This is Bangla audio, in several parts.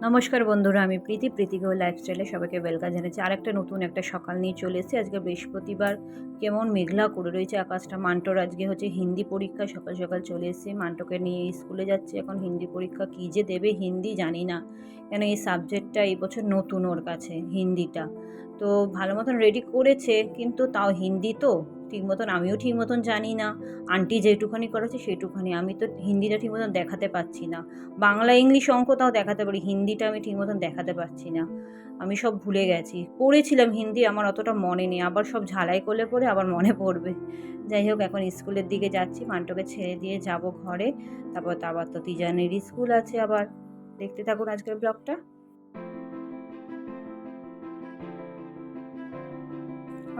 নমস্কার বন্ধুরা, আমি প্রীতি গো লাইফস্টাইলে সবাইকে ওয়েলকাম জানাচ্ছি। আরেকটা নতুন একটা সকাল নিয়ে চলে এসেছি। আজকে বৃহস্পতিবার, কেমন মেঘলা করে রয়েছে আকাশটা। মান্টোর আজকে হচ্ছে হিন্দি পরীক্ষা, সকাল সকাল চলে এসেছি। মান্টোকে নিয়ে স্কুলে যাচ্ছি, এখন হিন্দি পরীক্ষা। কী যে দেবে হিন্দি জানি না, কেন এই সাবজেক্টটা এই বছর নতুন ওর কাছে, হিন্দিটা। তো ভালো মতন রেডি করেছে, কিন্তু তাও হিন্দি তো ঠিক মতন আমিও ঠিক মতন জানি না। আন্টি যেটুখানি করেছে সেটুখানি, আমি তো হিন্দিটা ঠিক মতন দেখাতে পারছি না। বাংলা ইংলিশ অঙ্ক তাও দেখাতে পারি, হিন্দিটা আমি ঠিক মতন দেখাতে পারছি না। আমি সব ভুলে গেছি, পড়েছিলাম হিন্দি, আমার অতটা মনে নেই, আবার সব ঝালাই করলে পরে আবার মনে পড়বে। যাই হোক, এখন স্কুলের দিকে যাচ্ছি, মান্টোকে ছেড়ে দিয়ে যাব ঘরে। তারপর তো আবার তো তিজানের স্কুল আছে আবার। দেখতে থাকুন আজকের ব্লগটা।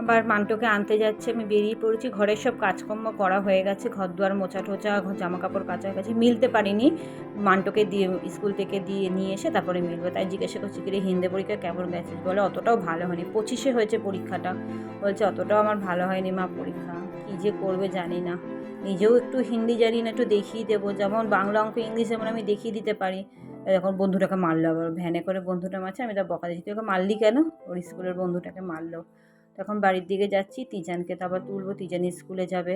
আবার মান্টোকে আনতে যাচ্ছে, আমি বেরিয়ে পড়েছি। ঘরের সব কাজকর্ম করা হয়ে গেছে, ঘরদুয়ার মোছা টোছা, জামা কাপড় কাচা হয়ে গেছে। মিলতে পারিনি, মান্টোকে দিয়ে স্কুল থেকে দিয়ে নিয়ে এসে তারপরে মিলবো। তাই জিজ্ঞাসা করছি, কি রে হিন্দি পরীক্ষা কেমন গেছে? বলে অতটাও ভালো হয়নি, 25-এ হয়েছে পরীক্ষাটা। বলছে অতটাও আমার ভালো হয়নি মা পরীক্ষা। কী যে করবে জানি না। নিজেও একটু হিন্দি জানি না, একটু দেখিয়ে দেবো, যেমন বাংলা অঙ্ক ইংলিশ যেমন আমি দেখিয়ে দিতে পারি। এখন বন্ধুটাকে মারলো, আবার ভ্যানে করে বন্ধুটা মারছে, আমি তার বকা দিচ্ছি, তুই ওকে মারলি কেন? ওর স্কুলের বন্ধুটাকে মারলো। তখন বাড়ির দিকে যাচ্ছি, তিজানকে তো আবার তুলবো, তিজান স্কুলে যাবে।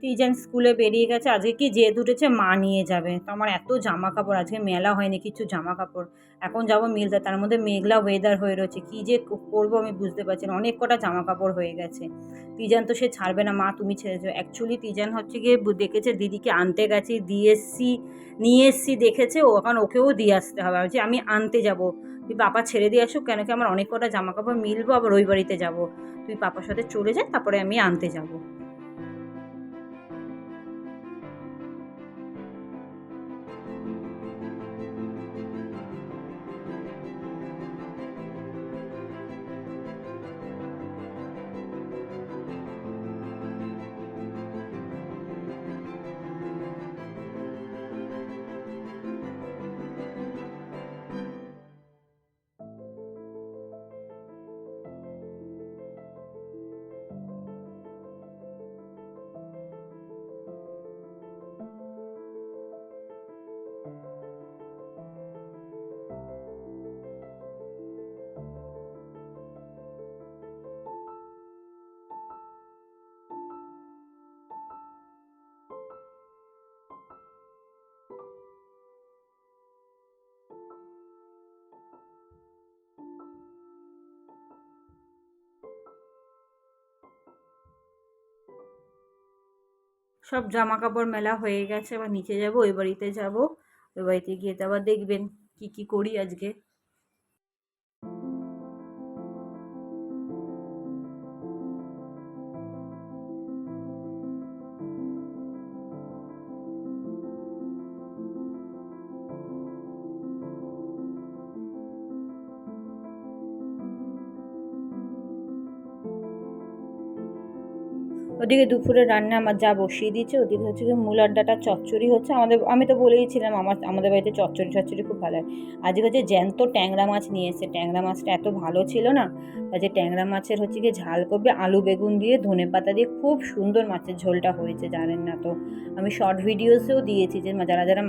তিজান স্কুলে বেরিয়ে গেছে। আজকে কি জেদ উঠেছে, মা নিয়ে যাবে। তো আমার এত জামা কাপড়, আজকে মেলা হয়নি কিছু জামা কাপড়। এখন যাবো মিলতে, তার মধ্যে মেঘলা ওয়েদার হয়ে রয়েছে, কি যে করবো আমি বুঝতে পারছি না। অনেক কটা জামা কাপড় হয়ে গেছে। তিজান তো সে ছাড়বে না, মা তুমি ছেড়ে যাও। অ্যাকচুয়ালি তিজান হচ্ছে গিয়ে দেখেছে দিদিকে আনতে গেছি, নিয়ে এসছি দেখেছে ও, এখন ওকেও দিয়ে আসতে হবে। যে আমি আনতে যাব, তুই পাপা ছেড়ে দিয়ে আসুক, কেন কি আমার অনেক কটা জামা কাপড় মিলবো, আবার ওই বাড়িতে যাবো। তুই পাপার সাথে চলে যা, তারপরে আমি আনতে যাবো। সব জামা কাপড় মেলা হয়ে গেছে, আবার নিচে যাব, ওই বাড়িতে যাব। ওই বাড়িতে গিয়ে তো আবার দেখবেন কি কি করি আজকে। ওদিকে দুপুরে রান্না আমার যা বসিয়ে দিয়েছে, ওদিকে হচ্ছে কি মূলার ডাঁটা চচ্চড়ি হচ্ছে। আমি তো বলেইছিলাম আমাদের বাড়িতে চচ্চড়ি টচ্চড়ি খুব ভালো হয়। আজকে হচ্ছে জ্যান্ত ট্যাংরা মাছ নিয়ে এসেছে। ট্যাংরা মাছটা এত ভালো ছিল না, যে ট্যাংরা মাছের হচ্ছে কি ঝাল করবে আলু বেগুন দিয়ে, ধনেপাতা দিয়ে, খুব সুন্দর মাছের ঝোলটা হয়েছে, জানেন না তো। আমি শর্ট ভিডিওসেও দিয়েছি, যে যারা যারা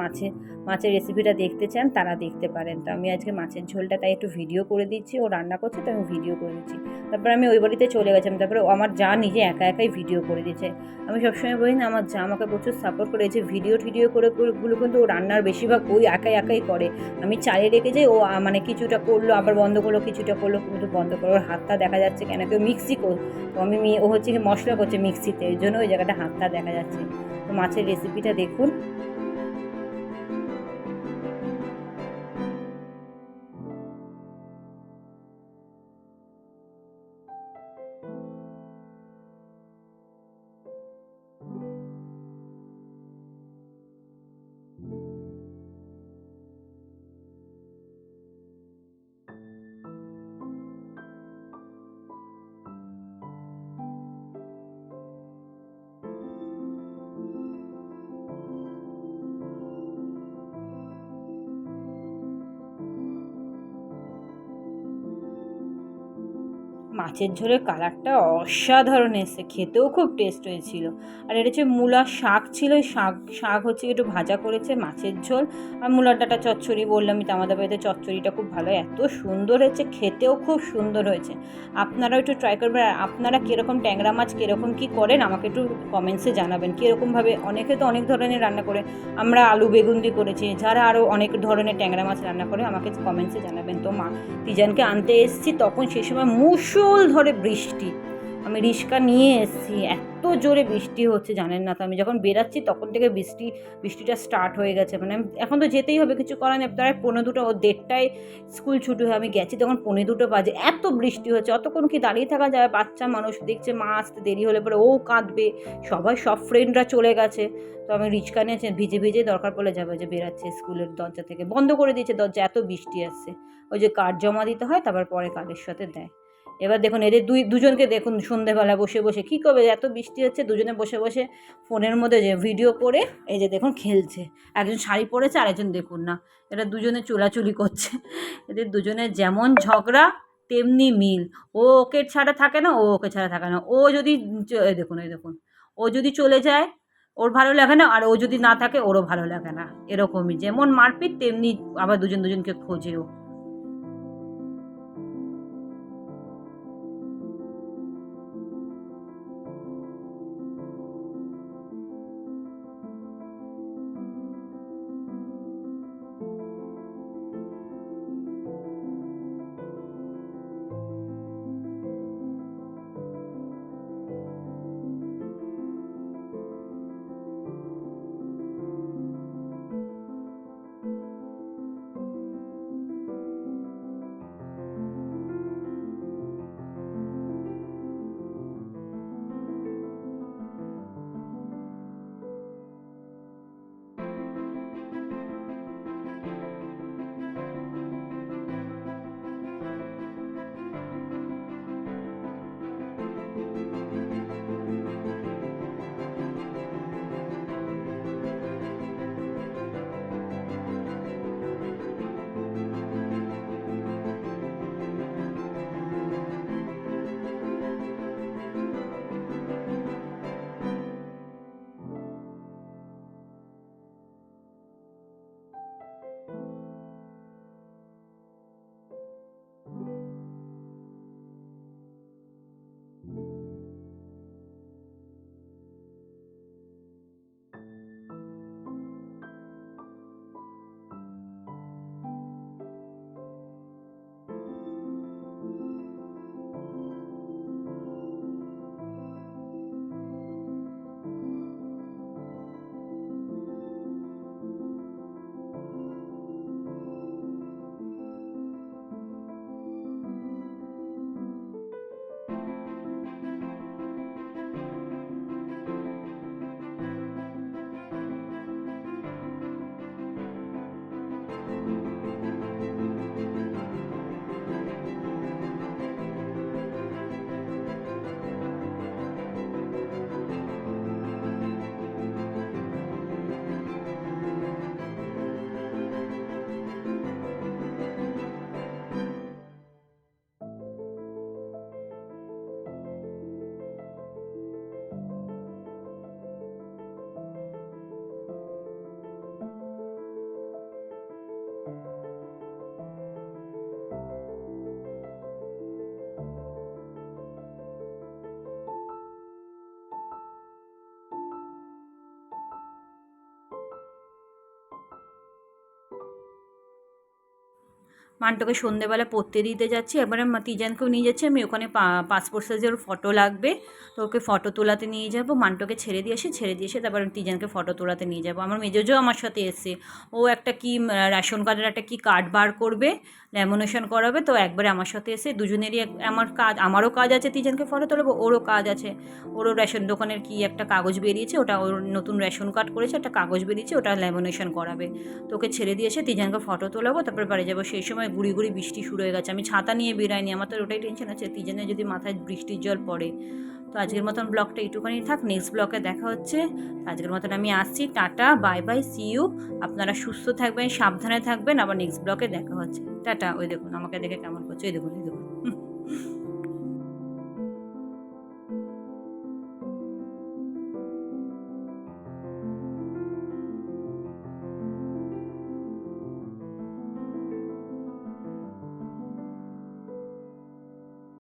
মাছের রেসিপিটা দেখতে চান তারা দেখতে পারেন। তো আমি আজকে মাছের ঝোলটা তাই একটু ভিডিও করে দিচ্ছি, ও রান্না করছে তো আমি ভিডিও করে দিচ্ছি। তারপর আমি ওই বাড়িতে চলে গেছিলাম, তারপরে আমার যা নিজে একা একাই ভিডিও করে দিয়েছে। আমি সবসময় বলি না, আমার যা আমাকে প্রচুর সাপোর্ট করে, যে ভিডিও টিডিও করে গুলো কিন্তু ও রান্নার বেশিরভাগ ওই একাই একাই করে। আমি চালিয়ে রেখে যাই, ও মানে কিছুটা করলো আবার বন্ধ করলো, কিছুটা করলো কিন্তু বন্ধ করলো। ওর হাতটা দেখা যাচ্ছে, কেন কেউ মিক্সি তো ও হচ্ছে কি মশলা করছে মিক্সিতে, এই জন্য ওই জায়গাটা হাতটা দেখা যাচ্ছে। তো মাছের রেসিপিটা দেখুন। মাছের ঝোলের কালারটা অসাধারণ এসেছে, খেতেও খুব টেস্ট হয়েছিল। আর এটা হচ্ছে মূলার শাক ছিল, ওই শাক হচ্ছে একটু ভাজা করেছে, মাছের ঝোল আর মূলার ডাঁটা চচ্চড়ি। বললামই তো আমাদের বাড়িতে চচ্চড়িটা খুব ভালো, এত সুন্দর হয়েছে, খেতেও খুব সুন্দর হয়েছে। আপনারাও একটু ট্রাই করবেন। আর আপনারা কীরকম ট্যাংরা মাছ কীরকম কী করেন আমাকে একটু কমেন্টসে জানাবেন। কীরকমভাবে, অনেকে তো অনেক ধরনের রান্না করে, আমরা আলু বেগুন দিয়ে করেছি, যারা আরও অনেক ধরনের ট্যাংরা মাছ রান্না করে আমাকে কমেন্টসে জানাবেন। তো তিজানকে আনতে এসেছি, তখন সেই সময় মুষল ধরে বৃষ্টি, আমি রিক্সা নিয়ে এসেছি, এত জোরে বৃষ্টি হচ্ছে জানেন না। তো আমি যখন বেরাচ্ছি তখন থেকে বৃষ্টিটা স্টার্ট হয়ে গেছে। মানে এখন তো যেতেই হবে, কিছু করার নেই। প্রায় 1:45, ও 1:30টায় স্কুল ছুটি হয়, আমি গেছি তখন 2:45 বাজে, এত বৃষ্টি হচ্ছে। অতক্ষণ কি দাঁড়িয়ে থাকা যায়? বাচ্চা মানুষ দেখছে মা আসতে দেরি হলে পরে ও কাঁদবে, সব ফ্রেন্ডরা চলে গেছে। তো আমি রিক্সা নিয়েছি, ভিজে ভিজে দরকার পড়লে যাবে, যে বেরাচ্ছে স্কুলের দরজা থেকে, বন্ধ করে দিয়েছে দরজা, এত বৃষ্টি আসছে। ওই যে কার্ড জমা দিতে হয়, তারপর পরে কার্ডের সাথে দেয়। এবার দেখুন এদের দুজনকে দেখুন, সন্ধেবেলা বসে বসে কী করবে, এত বৃষ্টি হচ্ছে, দুজনে বসে বসে ফোনের মধ্যে যে ভিডিও করে এই যে দেখুন খেলছে। একজন শাড়ি পরেছে, আরেকজন দেখুন না, এরা দুজনে চুলাচুলি করছে। এদের দুজনের যেমন ঝগড়া তেমনি মিল। ও ওকে ছাড়া থাকে না, ও ওকে ছাড়া থাকে না। ও যদি এই দেখুন ও যদি চলে যায় ওর ভালো লাগে না, আর ও যদি না থাকে ওরও ভালো লাগে না। এরকমই, যেমন মারপিট তেমনি আবার দুজনকে খোঁজেও। মান্টুকে সন্ধেবেলা পড়তে দিতে যাচ্ছি, একবারে তিজানকেও নিয়ে যাচ্ছি আমি, ওখানে পাসপোর্ট সাইজের ফটো লাগবে, তো ওকে ফটো তোলাতে নিয়ে যাবো। মান্টুকে ছেড়ে দিয়ে এসে তারপর তিজানকে ফটো তোলাতে নিয়ে যাবো। আমার মেজোজও আমার সাথে এসছে, ও একটা কি রেশন কার্ডের একটা কি কার্ড বার করবে, ল্যামিনেশন করাবে, তো একবারে আমার সাথে এসে দুজনেরই আমারও কাজ আছে, তিজানকে ফটো তোলাবো, ওরও কাজ আছে। ওরও রেশন দোকানের কি একটা কাগজ বেরিয়েছে, ওটা ওর নতুন রেশন কার্ড করেছে, একটা কাগজ বেরিয়েছে, ওটা ল্যামিনেশন করাবে। তো ওকে ছেড়ে দিয়ে এসে তিজানকে ফটো তোলাবো, তারপরে বাড়ি যাবো। সেই সময় গুড়ি গুড়ি বৃষ্টি শুরু হয়ে গেছে, আমি ছাতা নিয়ে বেরাইনি, আমার তো ওটাই টেনশন আছে তিজানের যদি মাথায় বৃষ্টির জল পড়ে। তো আজকের মতন ব্লগটা এইটুখানি থাক, নেক্সট ব্লগে দেখা হচ্ছে। আজকের মতন আমি আসছি, tata, bye bye, see you. আপনারা সুস্থ থাকবেন, সাবধানে থাকবেন, আবার নেক্সট ব্লগে দেখা হচ্ছে। টাটা। ওই দেখুন আমাকে দেখে কেমন করছে, ওই দেখুন।